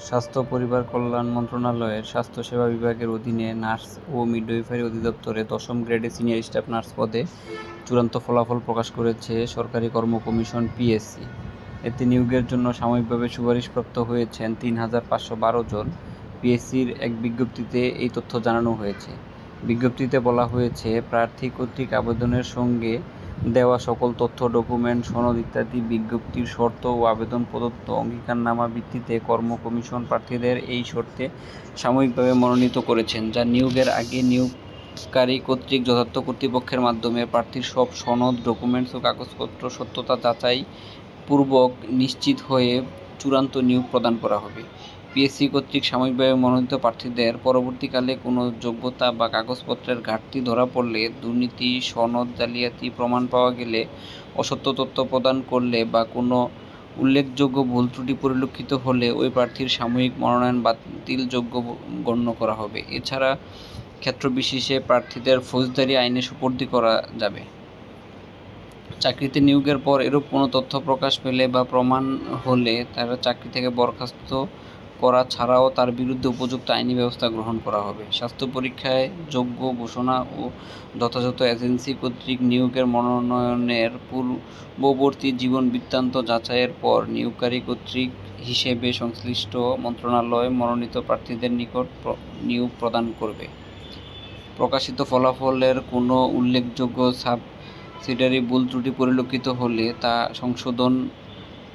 স্বাস্থ্য পরিবার কল্যাণ মন্ত্রণালয়ের স্বাস্থ্যসেবা বিভাগের অধীনে নার্স ও মিডওয়াইফারি অধিদপ্তরে ১০ম গ্রেডে সিনিয়র স্টাফ নার্স পদে চূড়ান্ত ফলাফল প্রকাশ করেছে সরকারি কর্ম কমিশন পিএসসি। এতে নিয়োগের জন্য সাময়িকভাবে সুপারিশপ্রাপ্ত হয়েছেন ৩,৫১২ জন। পিএসসির এক বিজ্ঞপ্তিতে এই তথ্য জানানো হয়েছে। বিজ্ঞপ্তিতে বলা হয়েছে, প্রার্থী কর্তৃক আবেদনের সঙ্গে দেওয়া সকল তথ্য, ডকুমেন্ট, সনদ ইত্যাদি বিজ্ঞপ্তির শর্ত ও আবেদন প্রদত্ত অঙ্গীকারনামা ভিত্তিতে কর্ম কমিশন প্রার্থীদের এই শর্তে সাময়িকভাবে মনোনীত করেছেন, যা নিয়োগের আগে নিয়োগকারী কর্তৃক যথার্থ কর্তৃপক্ষের মাধ্যমে প্রার্থীর সব সনদ, ডকুমেন্টস ও কাগজপত্র সত্যতা যাচাই পূর্বক নিশ্চিত হয়ে চূড়ান্ত নিয়োগ প্রদান করা হবে। পিএসসি কর্তৃক সাময়িকভাবে মনোনীত প্রার্থীদের পরবর্তীকালে কোনো যোগ্যতা বা কাগজপত্রের ঘাটতি ধরা পড়লে, দুর্নীতি, সনদ জালিয়াতি প্রমাণ পাওয়া গেলে, অসত্য তথ্য প্রদান করলে বা কোনো উল্লেখযোগ্য ভুল ত্রুটি পরিলক্ষিত হলে ওই প্রার্থীর সাময়িক মনোনয়ন বাতিলযোগ্য গণ্য করা হবে। এছাড়া ক্ষেত্রবিশেষে প্রার্থীদের ফৌজদারি আইনে সুপর্দি করা যাবে। চাকরিতে নিয়োগের পর এরূপ কোনো তথ্য প্রকাশ পেলে বা প্রমাণ হলে তারা চাকরি থেকে বরখাস্ত করা ছাড়াও তার বিরুদ্ধে উপযুক্ত আইনি ব্যবস্থা গ্রহণ করা হবে। স্বাস্থ্য পরীক্ষায় যোগ্য ঘোষণা ও যথাযথ এজেন্সি কর্তৃক নিয়োগের মনোনয়নের পূর্ববর্তী জীবন বৃত্তান্ত যাচাইয়ের পর নিয়োগকারী কর্তৃক হিসেবে সংশ্লিষ্ট মন্ত্রণালয় মনোনীত প্রার্থীদের নিকট নিয়োগ প্রদান করবে। প্রকাশিত ফলাফলের কোনো উল্লেখযোগ্য সাবসিডিয়ারি ভুল ত্রুটি পরিলক্ষিত হলে তা সংশোধন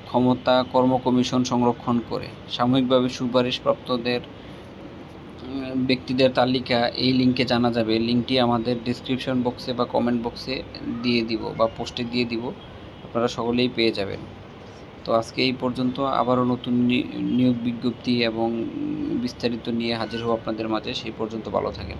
ক্ষমতা কর্ম কমিশন সংরক্ষণ করে। সাময়িকভাবে সুপারিশপ্রাপ্তদের ব্যক্তিদের তালিকা এই লিঙ্কে জানা যাবে। লিঙ্কটি আমাদের ডেসক্রিপশন বক্সে বা কমেন্ট বক্সে দিয়ে দিব বা পোস্টে দিয়ে দিব, আপনারা সকলেই পেয়ে যাবেন। তো আজকে এই পর্যন্ত। আবারও নতুন নিয়োগ বিজ্ঞপ্তি এবং বিস্তারিত নিয়ে হাজির হব আপনাদের মাঝে। সেই পর্যন্ত ভালো থাকেন।